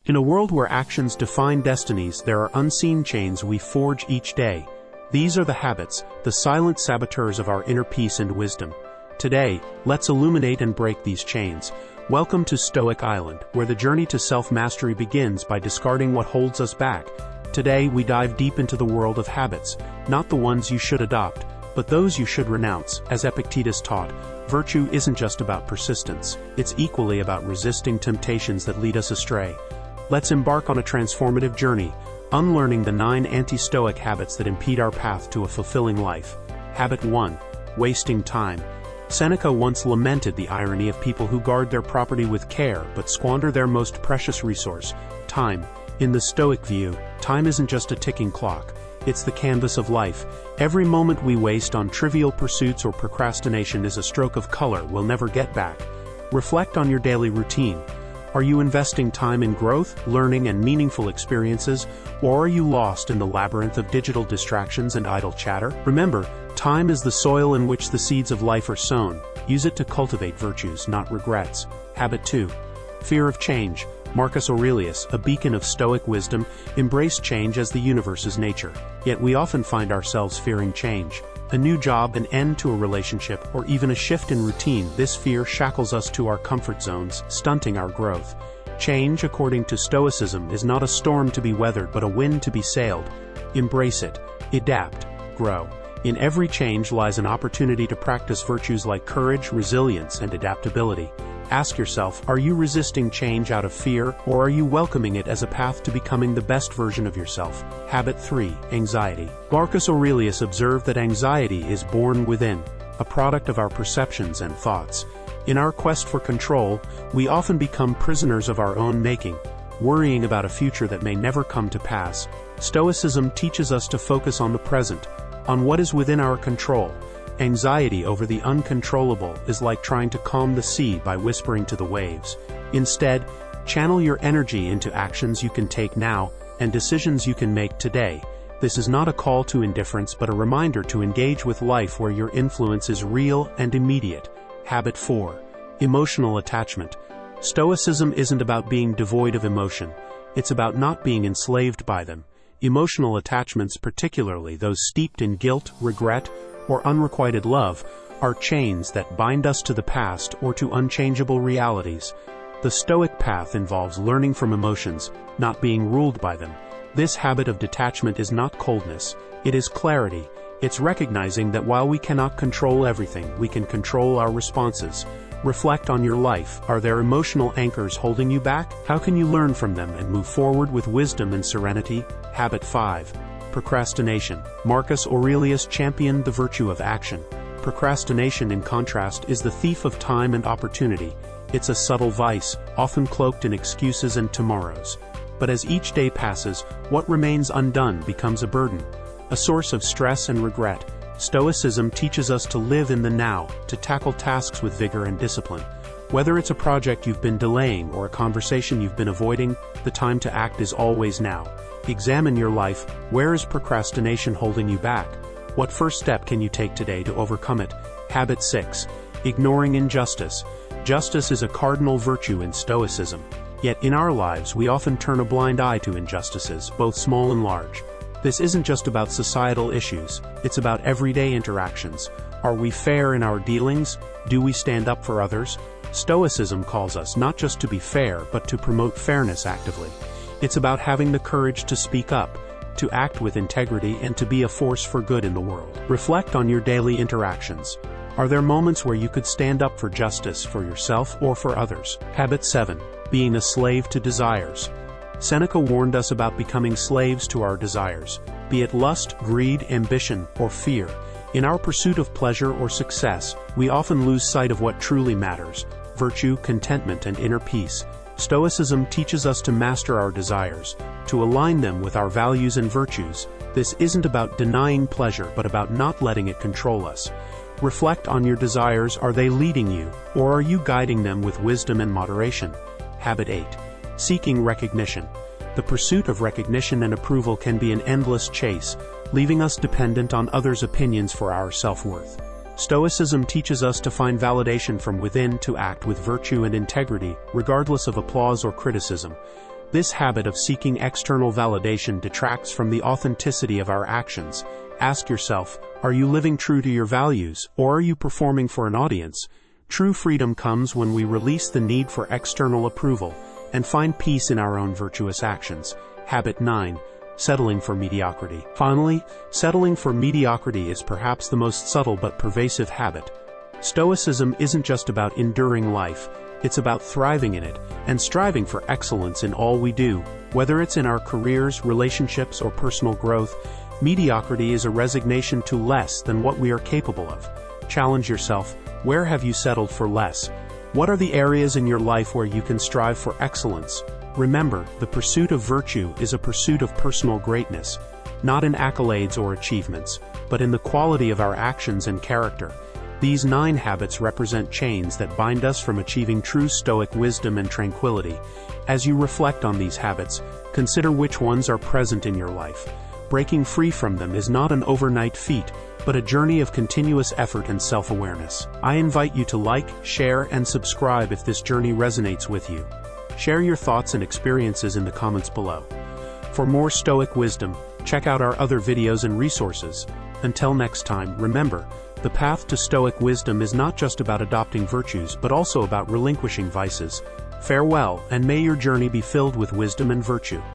In a world where actions define destinies, there are unseen chains we forge each day. These are the habits, the silent saboteurs of our inner peace and wisdom. Today, let's illuminate and break these chains. Welcome to Stoic Island, where the journey to self-mastery begins by discarding what holds us back. Today, we dive deep into the world of habits, not the ones you should adopt, but those you should renounce. As Epictetus taught, virtue isn't just about persistence, it's equally about resisting temptations that lead us astray. Let's embark on a transformative journey, unlearning the 9 anti-stoic habits that impede our path to a fulfilling life. Habit 1. Wasting time. Seneca once lamented the irony of people who guard their property with care but squander their most precious resource, time. In the Stoic view, time isn't just a ticking clock, it's the canvas of life. Every moment we waste on trivial pursuits or procrastination is a stroke of color we'll never get back. Reflect on your daily routine. Are you investing time in growth, learning, and meaningful experiences, or are you lost in the labyrinth of digital distractions and idle chatter? Remember, time is the soil in which the seeds of life are sown. Use it to cultivate virtues, not regrets. Habit 2. Fear of change. Marcus Aurelius, a beacon of Stoic wisdom, embraced change as the universe's nature. Yet we often find ourselves fearing change. A new job, an end to a relationship, or even a shift in routine, this fear shackles us to our comfort zones, stunting our growth. Change, according to Stoicism, is not a storm to be weathered but a wind to be sailed. Embrace it. Adapt. Grow. In every change lies an opportunity to practice virtues like courage, resilience, and adaptability. Ask yourself, are you resisting change out of fear, or are you welcoming it as a path to becoming the best version of yourself? Habit 3. Anxiety. Marcus Aurelius observed that anxiety is born within, a product of our perceptions and thoughts. In our quest for control, we often become prisoners of our own making, worrying about a future that may never come to pass. Stoicism teaches us to focus on the present, on what is within our control. Anxiety over the uncontrollable is like trying to calm the sea by whispering to the waves. Instead, channel your energy into actions you can take now and decisions you can make today. This is not a call to indifference but a reminder to engage with life where your influence is real and immediate. Habit 4. Emotional attachment. Stoicism isn't about being devoid of emotion. It's about not being enslaved by them. Emotional attachments, particularly those steeped in guilt, regret, or unrequited love, are chains that bind us to the past or to unchangeable realities. The Stoic path involves learning from emotions, not being ruled by them. This habit of detachment is not coldness, it is clarity. It's recognizing that while we cannot control everything, we can control our responses. Reflect on your life. Are there emotional anchors holding you back? How can you learn from them and move forward with wisdom and serenity? Habit 5. Procrastination. Marcus Aurelius championed the virtue of action. Procrastination, in contrast, is the thief of time and opportunity. It's a subtle vice, often cloaked in excuses and tomorrows. But as each day passes, what remains undone becomes a burden, a source of stress and regret. Stoicism teaches us to live in the now, to tackle tasks with vigor and discipline. Whether it's a project you've been delaying or a conversation you've been avoiding, the time to act is always now. Examine your life. Where is procrastination holding you back? What first step can you take today to overcome it? Habit 6. Ignoring injustice. Justice is a cardinal virtue in Stoicism. Yet in our lives we often turn a blind eye to injustices, both small and large. This isn't just about societal issues, it's about everyday interactions. Are we fair in our dealings? Do we stand up for others? Stoicism calls us not just to be fair, but to promote fairness actively. It's about having the courage to speak up, to act with integrity, and to be a force for good in the world. Reflect on your daily interactions. Are there moments where you could stand up for justice for yourself or for others? Habit 7. Being a slave to desires. Seneca warned us about becoming slaves to our desires, be it lust, greed, ambition, or fear. In our pursuit of pleasure or success, we often lose sight of what truly matters: virtue, contentment, and inner peace. Stoicism teaches us to master our desires, to align them with our values and virtues. This isn't about denying pleasure, but about not letting it control us. Reflect on your desires. Are they leading you, or are you guiding them with wisdom and moderation? Habit 8. Seeking recognition. The pursuit of recognition and approval can be an endless chase, leaving us dependent on others' opinions for our self-worth. Stoicism teaches us to find validation from within, to act with virtue and integrity, regardless of applause or criticism. This habit of seeking external validation detracts from the authenticity of our actions. Ask yourself, are you living true to your values, or are you performing for an audience? True freedom comes when we release the need for external approval and find peace in our own virtuous actions. Habit 9. Settling for mediocrity. Finally, settling for mediocrity is perhaps the most subtle but pervasive habit. Stoicism isn't just about enduring life, it's about thriving in it and striving for excellence in all we do. Whether it's in our careers, relationships, or personal growth, mediocrity is a resignation to less than what we are capable of. Challenge yourself, where have you settled for less? What are the areas in your life where you can strive for excellence? Remember, the pursuit of virtue is a pursuit of personal greatness, not in accolades or achievements, but in the quality of our actions and character. These 9 habits represent chains that bind us from achieving true Stoic wisdom and tranquility. As you reflect on these habits, consider which ones are present in your life. Breaking free from them is not an overnight feat, but a journey of continuous effort and self-awareness. I invite you to like, share, and subscribe if this journey resonates with you. Share your thoughts and experiences in the comments below. For more Stoic wisdom, check out our other videos and resources. Until next time, remember, the path to Stoic wisdom is not just about adopting virtues, but also about relinquishing vices. Farewell, and may your journey be filled with wisdom and virtue.